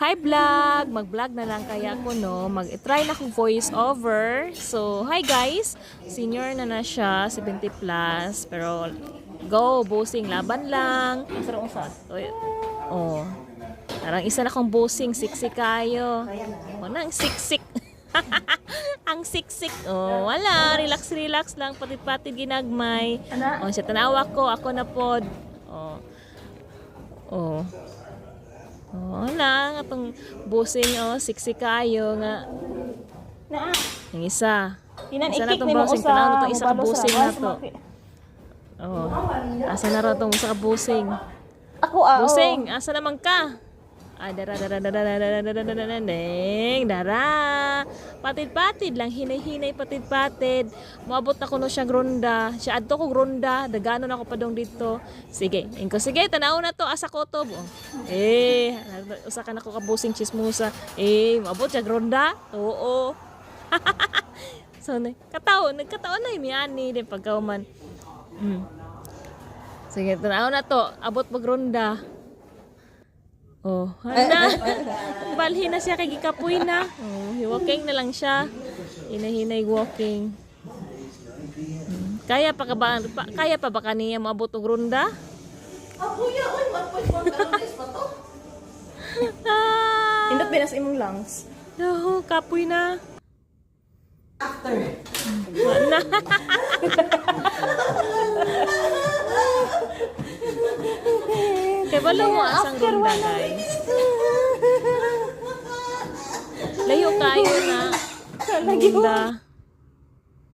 Hi vlog! Mag-vlog na lang kaya ako no. Mag-try na akong voice over. So, hi guys! Senior na siya, 70 plus. Pero, go! Bossing, laban lang. Oh. Parang isa na akong bossing, siksik kayo. O nang siksik. Ang siksik. Oh, wala. Relax lang. Patid-patid ginagmay. Oh, siya tanawa ko. Ako na pod. Oh. Oh. Oh, wala. Atong busing, oh. Siksik kayo nga. Yung isa. Isa na itong busing. Tanaw na itong isa ka busing na to. Oh. Asa na rin itong isa ka busing. Busing, asa naman ka? Dara. Patid-patid lang, hinay-hinay patid-patid. Moabot na ko no siya gronda. Siya adto ko gronda, dagano na ko padong dito. Sige, ingko sige, tanaw na to asa ko to. Usa ka na ko kabusing chismosa. Moabot siya gronda. Oo. So, nagkataon na imiani din pagkauman. Sige, tanaw na to. Abot magronda. Oh, handa. Balhin na siya kay gikapoy na. Oh, walking na lang siya. Hinahinay walking. Kaya pa ba kaniya maabot og ronda? Kuya, oy, 1.1 calories pa to. Indot binas imong lungs. No, kapoy na. After. Na. Kaya wala mo asang ronda, guys. Layo kayo na. Ronda.